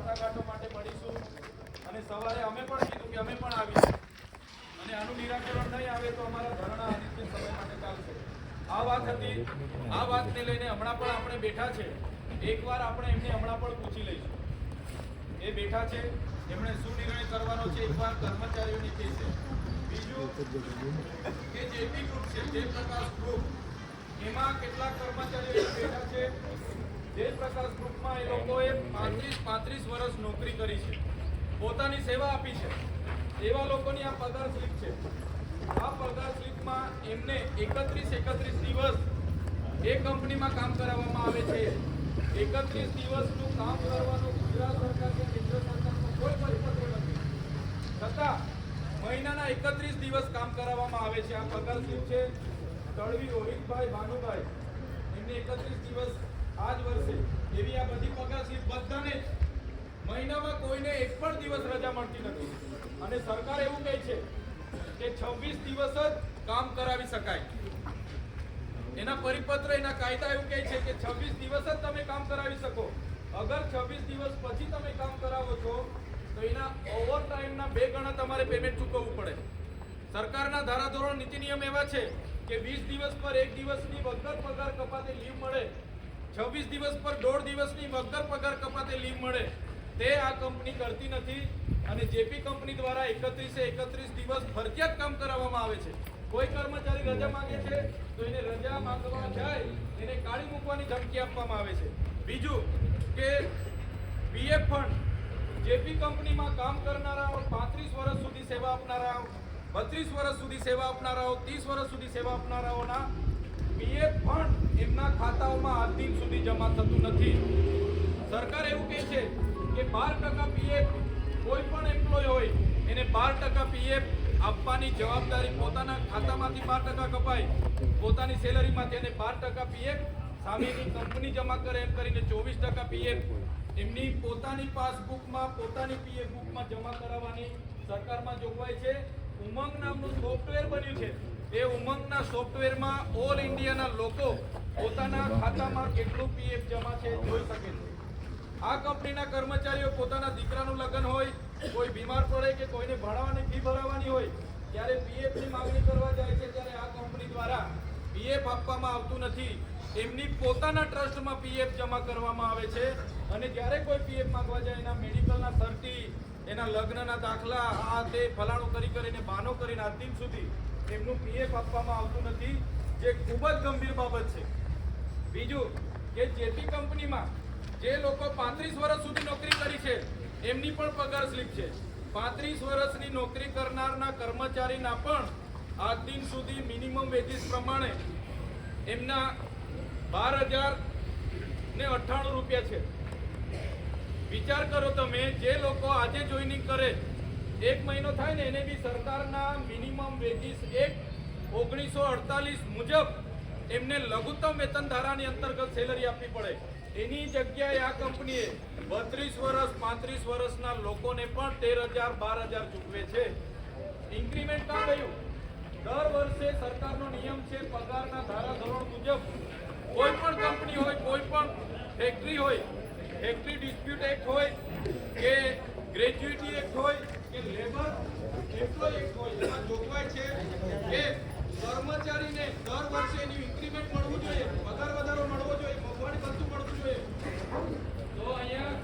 વાટાઘાટો માટે મળીશું અને સવારે અમે પણ કીધું કે અમે પણ આવીશું અને આનું નિરાકરણ નહીં આવે તો અમારા ધરણા અનિશ્ચિત સમય માટે ચાલશે. આ વાત હતી. આ વાતને લઈને હમણાં પણ આપણે બેઠા છે. એકવાર આપણે એમને હમણાં પણ પૂછી લઈશું. એ બેઠા છે, એમણે શું નિર્ણય કરવાનો છે એકવાર કર્મચારીઓને કહેશે. બીજું કે જેપી ગ્રુપ છે, જયપ્રકાશ ગ્રુપ, એમાં કેટલાક કર્મચારીઓ બેઠા છે. જયપ્રકાશ ગ્રુપમાં એ લોકોએ 35 વર્ષ નોકરી કરી છે, પોતાની સેવા આપી છે. એવા લોકોની આ પગાર સ્લીપ છે. આ પગાર સ્લીપમાં એમને 31 દિવસ એ કંપનીમાં કામ કરાવવામાં આવે છે. 31 દિવસનું કામ કરવાનું ગુજરાત સરકાર કે કેન્દ્ર સરકારનો કોઈ પરિપત્ર નથી, છતાં મહિનાના 31 દિવસ કામ કરાવવામાં આવે છે. આ પગાર સ્લીપ છે. તળવી રોહિતભાઈ ભાનુભાઈ, એમને 31 દિવસ આ જ વર્ષે એવી આ બધી પગાર સ્લીપ બધાને મહિનામાં કોઈને એક પણ દિવસ રજા મળતી નથી. અને સરકાર એવું કહે છે કે 26 દિવસ જ કામ કરાવી શકાય. એના પરિપત્ર, એના કાયદા એવું કહે છે કે 26 દિવસ જ તમે કામ કરાવી શકો. અગર 26 દિવસ પછી તમે કામ કરાવો છો તો એના ઓવરટાઈમના 2 ગણા તમારે પેમેન્ટ ચૂકવવું પડે. સરકારના ધારાધોરણ નીતિ નિયમ એવા છે કે 20 દિવસ પર 1 દિવસની વગર પગાર કપાતે લીવ મળે, 26 દિવસ પર 1.5 દિવસની વગર પગાર કપાતે લીવ મળે. તે આ કંપની કરતી નથી અને જેપી કંપની દ્વારા 31 દિવસ ફરજિયાત કામ કરાવવામાં આવે છે. કોઈ કર્મચારી રજા માંગે છે તો એને રજા માંગવા જાય એને કાઢી મૂકવાની ધમકી આપવામાં આવે છે. બીજું કે પીએફ ફંડ, જેપી કંપનીમાં કામ કરનારાઓ 35 વર્ષ સુધી સેવા આપનારાઓ, 32 વર્ષ સુધી સેવા આપનારાઓ, 30 વર્ષ સુધી સેવા આપનારાઓના પીએફ ફંડ એમના ખાતાઓમાં આજ દિન સુધી જમા થતું નથી. સરકાર એવું કહે છે કે 12% પીએફ કોઈ પણ એમ્પ્લોય હોય એને 12% પીએફ આપવાની જવાબદારી પોતાના ખાતામાંથી 12% કપાય, પોતાની સેલરીમાંથી, અને 12% પીએફ સામેની કંપની જમા કરે એમ કરીને 24% પીએફ એમની પોતાની પાસબુકમાં, પોતાની પીએફ બુકમાં જમા કરાવવાની સરકારમાં જોગવાઈ છે. ઉમંગ નામનું સોફ્ટવેર બન્યું છે. એ ઉમંગના સોફ્ટવેરમાં ઓલ ઇન્ડિયાના લોકો પોતાના ખાતામાં કેટલું પીએફ જમા છે જોઈ શકે છે. આ કંપનીના કર્મચારીઓ પોતાના દીકરાનું લગ્ન હોય, કોઈ બીમાર પડે કે કોઈને ભણાવવાની ફી ભરાવવાની હોય ત્યારે પીએફની માંગણી કરવા જાય છે ત્યારે આ કંપની દ્વારા પીએફ આપવામાં આવતું નથી. એમની પોતાના ટ્રસ્ટમાં પીએફ જમા કરવામાં આવે છે અને જ્યારે કોઈ પીએફ માંગવા જાય એના મેડિકલના સર્ટી, એના લગ્નના દાખલા, આ તે ફલાણું કરીને બહાનો કરીને આજ દિન સુધી એમનું પીએફ આપવામાં આવતું નથી, જે ખૂબ જ ગંભીર બાબત છે. બીજું કે જેપી કંપનીમાં જે લોકો 35 વર્ષ સુધી નોકરી કરી છે એમની પણ પગાર સ્લીપ છે. 35 વર્ષની નોકરી કરનારના કર્મચારીના પણ આજ દિન સુધી મિનિમમ વેજીસ પ્રમાણે એમના 12,098 રૂપિયા છે. વિચાર કરો તમે, જે લોકો આજે જોઈનિંગ કરે, 1 મહિનો થાય ને એને બી સરકારના મિનિમમ વેજીસ 1948 મુજબ એમને લઘુત્તમ વેતન ધારાની અંતર્ગત સેલરી આપવી પડે. એની જગ્યાએ આ કંપનીએ 32 વર્ષ 35 વર્ષના લોકોને પણ 13,000 12,000 ચૂકવે છે. ઇન્ક્રીમેન્ટ કાં ગયું? દર વર્ષે સરકારનો નિયમ છે, પગારના ધારાધોરણ મુજબ કોઈ પણ કંપની હોય, કોઈ પણ ફેક્ટરી હોય, ફેક્ટરી ડિસ્પ્યુટ એક્ટ હોય કે ગ્રેજ્યુટી એક્ટ હોય કે લેબર એમ્પ્લોય એક્ટ હોય, એમાં જોગવાઈ છે કે કર્મચારીને દર વર્ષે એની ઇન્ક્રીમેન્ટ મળવું જોઈએ, પગાર વધારો મળવો જોઈએ, મોંઘવારી ભથ્થું મળવું જોઈએ. તો અહીંયા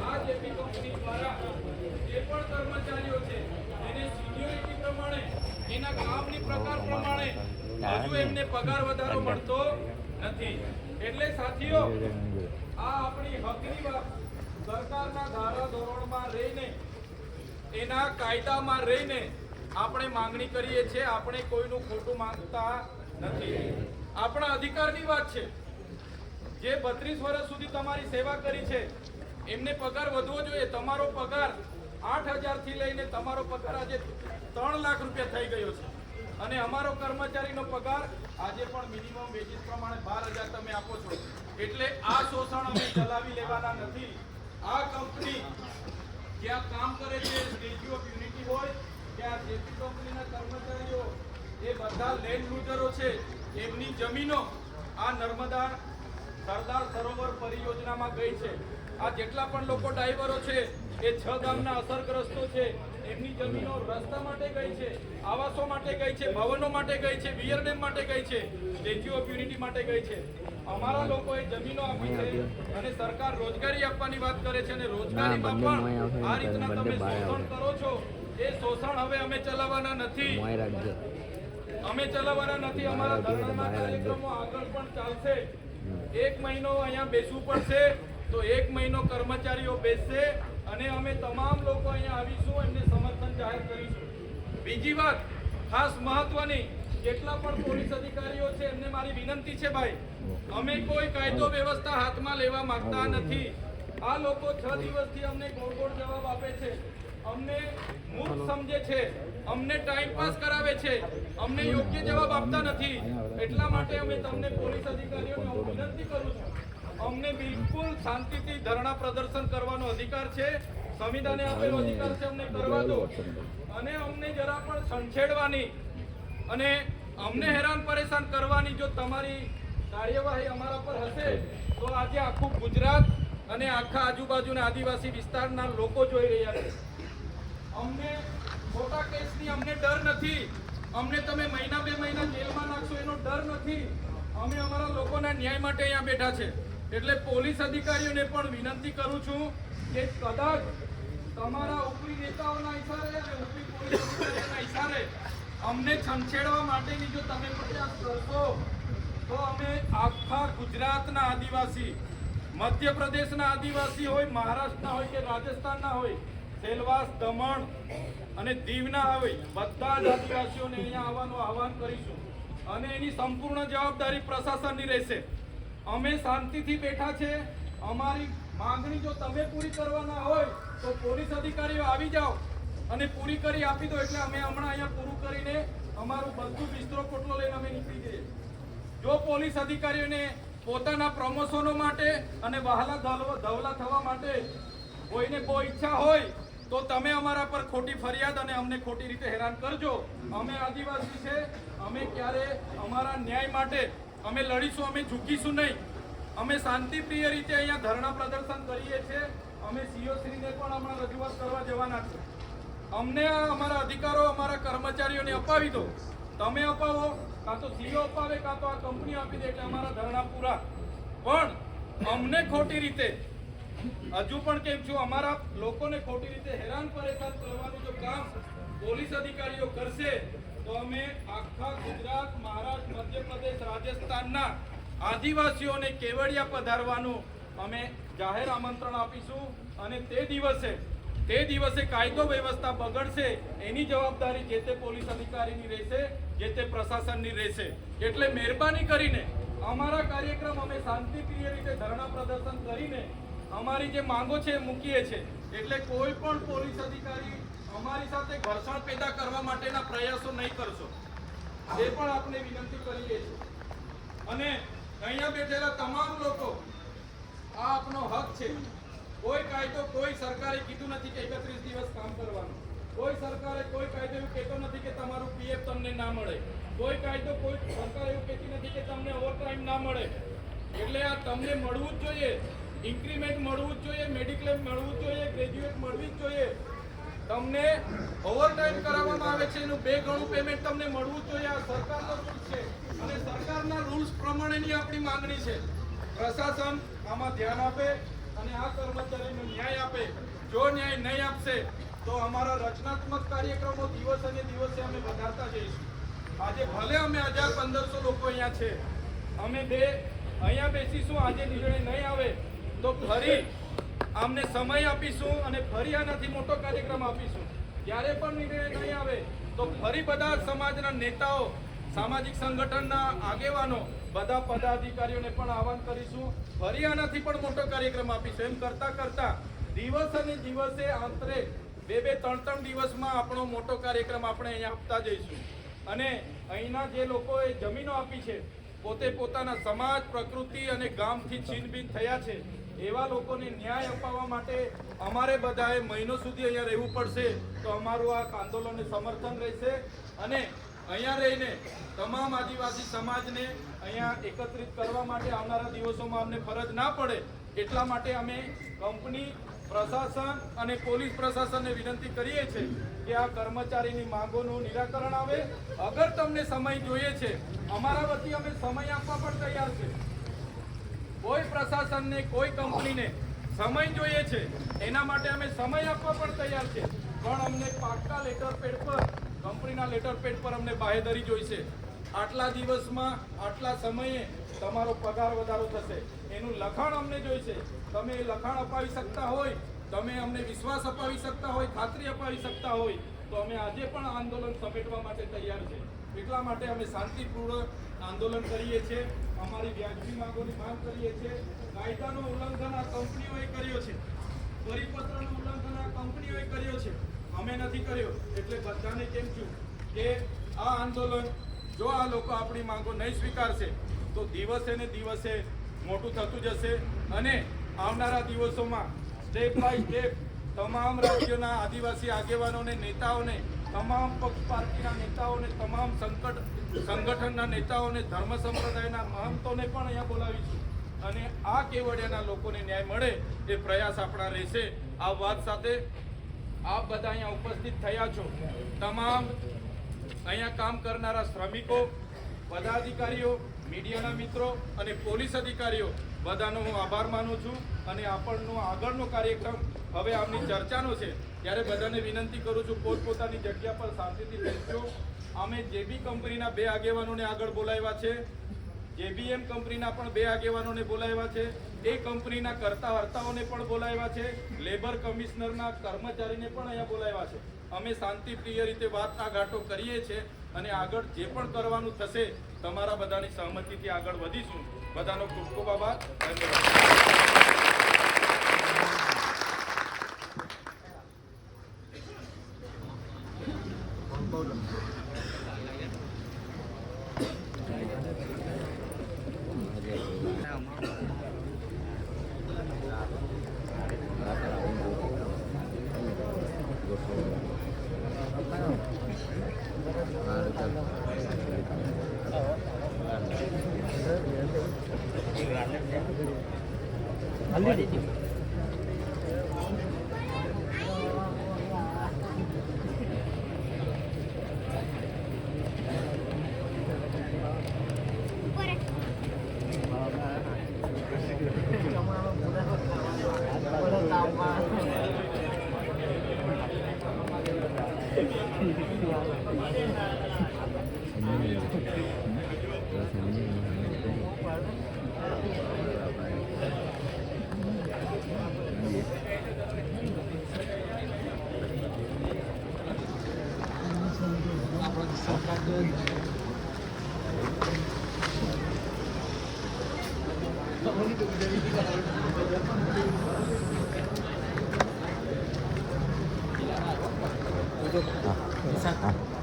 આ જેપી કંપની દ્વારા જે પણ કર્મચારીઓ છે એને સિનિયોરિટી પ્રમાણે, એના કામની પ્રકાર પ્રમાણે હજુ એમને પગાર વધારો મળતો નથી. એટલે સાથીઓ, આ આપણી હકની વાત સરકારના ધારાધોરણમાં રહીને, એના કાયદામાં રહીને આપણે માંગણી કરીએ છીએ. આપણે કોઈનું ખોટું માંગતા નથી. આપણા અધિકારની વાત છે. જે 32 વર્ષ સુધી તમારી સેવા કરી છે એમને પગાર વધવો જોઈએ. તમારો પગાર 8,000 થી લઈને તમારો પગાર આજે 3 લાખ રૂપિયા થઈ ગયો છે અને અમારો કર્મચારીનો પગાર આજે પણ મિનિમમ વેજીસ પ્રમાણે 12,000 તમે આપો છો. એટલે આ શોષણ અમે ચલાવી લેવાના નથી. આ કંપની જ્યાં કામ કરે છે, સ્ટેચ્યુ ઓફ યુનિટી હોય, ત્યાં જેપી કંપનીના કર્મચારીઓ એ બધા લેન્ડ લૂઝરો છે. એમની જમીનો આ નર્મદા સરદાર સરોવર પરિયોજનામાં ગઈ છે. આ જેટલા પણ લોકો ડ્રાઈવરો છે એ 6 ગામના અસરગ્રસ્તો છે, એમની જમીનો રસ્તા માટે ગઈ છે, આવાસો માટે ગઈ છે, ભવનો માટે ગઈ છે, વિયર ડેમ માટે ગઈ છે, સ્ટેચ્યુ ઓફ યુનિટી માટે ગઈ છે. અમારા લોકોએ જમીનો આપી છે અને સરકાર રોજગારી આપવાની વાત કરે છે અને રોજગારીમાં પણ આ રીતના તમે શોષણ કરો છો. એ શોષણ હવે અમે ચલાવવાના નથી. અમે ચલાવવાના નથી. અમારા ધરણાના કાર્યક્રમો આગળ પણ ચાલશે. 1 મહિનો અહીંયા બેસવું પડશે તો 1 મહિનો કર્મચારીઓ બેસશે અને અમે તમામ લોકો અહીંયા આવીશું, એમને સમર્થન જાહેર કરીશું. બીજી વાત ખાસ મહત્વની, જેટલા પણ પોલીસ અધિકારીઓ છે એમને મારી વિનંતી છે, ભાઈ અમે કોઈ કાયદો વ્યવસ્થા હાથમાં લેવા માંગતા નથી. આ લોકો 6 દિવસથી અમને ગોળ ગોળ જવાબ આપે છે, અમને મૂર્ખ સમજે છે, અમને ટાઈમ પાસ કરાવે છે, અમને યોગ્ય જવાબ આપતા નથી. એટલા માટે અમે તમને પોલીસ અધિકારીઓને વિનંતી કરું છું, અમને બિલકુલ શાંતિથી ધરણા પ્રદર્શન કરવાનો અધિકાર છે, સંવિધાને આપેલો અધિકાર છે, અમને કરવા દો. અને અમને જરા પણ છંછેડવાની અને અમને હેરાન પરેશાન કરવાની જો તમારી કાર્યવાહી અમારા પર હશે તો આજે આખું ગુજરાત અને આખા આજુબાજુના આદિવાસી વિસ્તારના લોકો જોઈ રહ્યા છે. અમને ખોટા કેસની અમને ડર નથી. અમને તમે મહિના 2 મહિના જેલમાં નાખશો એનો ડર નથી. અમે અમારા લોકોના ન્યાય માટે અહીંયા બેઠા છે. એટલે પોલીસ અધિકારીઓને પણ વિનંતી કરું છું કે કદાચ તમારા ઉપરી નેતાઓના ઇશારે અને ઉપરી પોલીસ અધિકારીઓના ઇશારે અમને છંછેડવા માટેની જો તમે પ્રયાસ કરશો તો અમે આખા ગુજરાતના આદિવાસી, મધ્યપ્રદેશના આદિવાસી હોય, મહારાષ્ટ્રના હોય કે રાજસ્થાનના હોય, સેલવાસ, દમણ અને દીવના હોય, બધા જ આદિવાસીઓને અહીંયા આવવાનું આહવાન કરીશું અને એની સંપૂર્ણ જવાબદારી પ્રશાસનની રહેશે. અમે શાંતિથી બેઠા છે. અમારી માંગણી જો તમે પૂરી કરવાના હોય તો પોલીસ અધિકારીઓ આવી જાઓ અને પૂરી કરી આપી દો. એટલે અમે હમણાં અહીંયા પૂરું કરીને અમારું બધું બિસ્તરો પોટલો લઈને અમે નીકળી જઈએ. જો પોલીસ અધિકારીઓને પોતાના પ્રમોશનો માટે અને વહાલા ધવલા થવા માટે કોઈને કોઈ ઈચ્છા હોય તો તમે અમારા પર ખોટી ફરિયાદ અને અમને ખોટી રીતે હેરાન કરજો. અમે આદિવાસી છે, અમે ક્યારે અમારા ન્યાય માટે અમે લડીશું, અમે ઝૂકીશું નહીં. અમે શાંતિપ્રિય રીતે અહીંયા ધરણા પ્રદર્શન કરીએ છીએ. અમે સીઓ શ્રીને પણ હમણાં રજૂઆત કરવા જવાના છે. અમને અમારા અધિકારો અમારા કર્મચારીઓને અપાવી દો. તમે અપાવો, કાં તો સીઓ અપાવે, કાં તો આ કંપની આપી દે, એટલે અમારા ધરણા પૂરા. પણ અમને ખોટી રીતે હજુ પણ કેમ છું, અમારા લોકોને ખોટી રીતે હેરાન પરેશાન કરવાનું જો કામ પોલીસ અધિકારીઓ કરશે તો અમે આખા ગુજરાત, મહારાષ્ટ્ર, મધ્યપ્રદેશ, રાજસ્થાનના આદિવાસીઓને કેવડિયા પધારવાનું અમે જાહેર આમંત્રણ આપીશું. અને તે દિવસે કાયદો વ્યવસ્થા બગડશે એની જવાબદારી જે તે પોલીસ અધિકારીની રહેશે, જે તે પ્રશાસનની રહેશે. એટલે મહેરબાની કરીને અમારા કાર્યક્રમ અમે શાંતિપ્રિય રીતે ધરણા પ્રદર્શન કરીને અમારી જે માંગો છે એ મૂકીએ છીએ. એટલે કોઈ પણ પોલીસ અધિકારી અમારી સાથે ઘર્ષણ પેદા કરવા માટેના પ્રયાસો નહીં કરશો, એ પણ આપણે વિનંતી કરીએ છીએ. અને અહીંયા બેઠેલા તમામ લોકો, આ આપનો હક છે. કોઈ કાયદો, કોઈ સરકારે કીધું નથી કે 31 દિવસ કામ કરવાનું. કોઈ સરકારે કોઈ કાયદો એવું કહેતો નથી કે તમારું પીએફ તમને ના મળે. કોઈ કાયદો, કોઈ સરકાર એવું કહેતી નથી કે તમને ઓવરટાઈમ ના મળે. એટલે આ તમને મળવું જ જોઈએ. ઇન્ક્રીમેન્ટ મળવું જ જોઈએ, મેડિક્લેમ મળવું જ જોઈએ, ગ્રેજ્યુએટ મળવી જ જોઈએ. તમને ઓવરટાઈમ કરાવવામાં આવે છે એનું 2 ગણું પેમેન્ટ તમને મળવું જ જોઈએ. આ સરકારનો રૂલ્સ છે અને સરકારના રૂલ્સ પ્રમાણેની આપણી માંગણી છે. પ્રશાસન આમાં ધ્યાન આપે અને આ કર્મચારીને ન્યાય આપે. જો ન્યાય નહીં આપશે તો અમારા રચનાત્મક કાર્યક્રમો દિવસ અને દિવસે અમે વધારતા જઈશું. આજે ભલે અમે 1000-1500 લોકો અહીંયા છે, અમે અહીંયા બેસીશું. આજે નિર્ણય નહીં આવે તો ફરી અમને સમય આપીશું અને ફરી આનાથી મોટો કાર્યક્રમ આપીશું. જ્યારે પણ નિર્ણય નહીં આવે તો ફરી બધા સમાજના નેતાઓ, સામાજિક સંગઠનના આગેવાનો, બધા પદાધિકારીઓને પણ આહવાન કરીશું. ફરી આનાથી પણ મોટો કાર્યક્રમ આપીશું. એમ કરતા કરતા દિવસ અને દિવસે આંતરે 2-3 દિવસમાં આપણો મોટો કાર્યક્રમ આપણે અહીંયા આપતા જઈશું. અને અહીંના જે લોકોએ જમીનો આપી છે, પોતે પોતાના સમાજ, પ્રકૃતિ અને ગામથી છીનબીન થયા છે, એવા લોકોને ન્યાય અપાવવા માટે અમારે બધાએ મહિનો સુધી અહીંયા રહેવું પડશે. તો અમારું આ આંદોલનને સમર્થન રહેશે. અને અહીંયા રહીને તમામ આદિવાસી સમાજને અહીંયા એકત્રિત કરવા માટે આવનારા દિવસોમાં અમને ફરજ ના પડે એટલા માટે અમે કંપની પ્રશાસન અને પોલીસ પ્રશાસનને વિનંતી કરીએ છીએ કે આ કર્મચારીની માંગોનું નિરાકરણ આવે. અગર તમને સમય જોઈએ છે, અમારા વતી અમે સમય આપવા પણ તૈયાર છે. કોઈ પ્રશાસનને કોઈ કંપનીને સમય જોઈએ છે, એના માટે અમે સમય આપવા પણ તૈયાર છે. પણ અમને પાક્કા લેટર પેડ પર, કંપનીના લેટર પેડ પર અમને બાહેધરી જોઈશે. આટલા દિવસમાં આટલા સમયે તમારો પગાર વધારો થશે, એનું લખાણ અમને જોઈશે. તમે એ લખાણ અપાવી શકતા હોય, તમે અમને વિશ્વાસ અપાવી શકતા હોય, ખાતરી અપાવી શકતા હોય, તો અમે આજે પણ આંદોલન સમેટવા માટે તૈયાર છે. એટલા માટે અમે શાંતિપૂર્વક આંદોલન કરીએ છીએ. અમારી વ્યાજબી માંગોની માંગ કરીએ છીએ. કાયદાનું ઉલ્લંઘન આ કંપનીઓએ કર્યો છે, પરિપત્રનું ઉલ્લંઘન આ કંપનીઓએ કર્યો છે, અમે નથી કર્યો. એટલે બધાને કેમ છું કે આ આંદોલન, જો આ લોકો આપણી માંગો નહીં સ્વીકારશે તો દિવસે ને દિવસે મોટું થતું જશે. અને આવનારા દિવસોમાં સ્ટેપ બાય સ્ટેપ તમામ રાજ્યોના આદિવાસી આગેવાનોને, નેતાઓને, તમામ પક્ષ પાર્ટીના નેતાઓને, તમામ સંગઠનના નેતાઓને, ધર્મ સંપ્રદાયના મહંતોને પણ અહીંયા બોલાવીશું. અને આ કેવડિયાના લોકોને ન્યાય મળે એ પ્રયાસ આપણા રહેશે. આ વાત સાથે આપ બધા અહીંયા ઉપસ્થિત થયા છો, તમામ અહીંયા કામ કરનારા શ્રમિકો, પદાધિકારીઓ, મીડિયાના મિત્રો અને પોલીસ અધિકારીઓ બધાનો હું આભાર માનું છું. અને આપણનો આગળનો કાર્યક્રમ હવે આમની ચર્ચાનો છે, ત્યારે બધાને વિનંતી કરું છું પોતપોતાની જગ્યા પર શાંતિથી બેસજો. અમે જે બી કંપનીના 2 આગેવાનોને આગળ બોલાવ્યા છે, જેબીએમ કંપનીના પણ 2 આગેવાનોને બોલાવ્યા છે, એ કંપનીના કરતા હર્તાઓને પણ બોલાવ્યા છે, લેબર કમિશનરના કર્મચારીને પણ અહીંયા બોલાવ્યા છે. અમે શાંતિપ્રિય રીતે વાટાઘાટો કરીએ છીએ અને આગળ જે પણ કરવાનું થશે તમારા બધાની સહમતિથી આગળ વધીશું. બધાનો ખૂબ ખૂબ આભાર.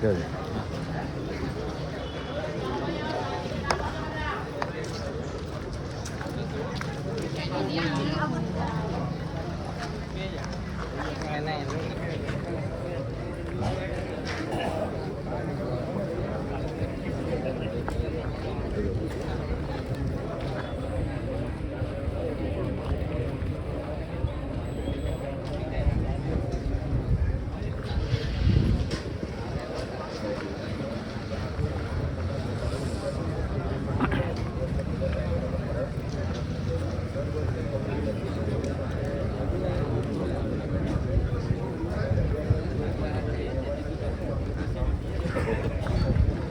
Good.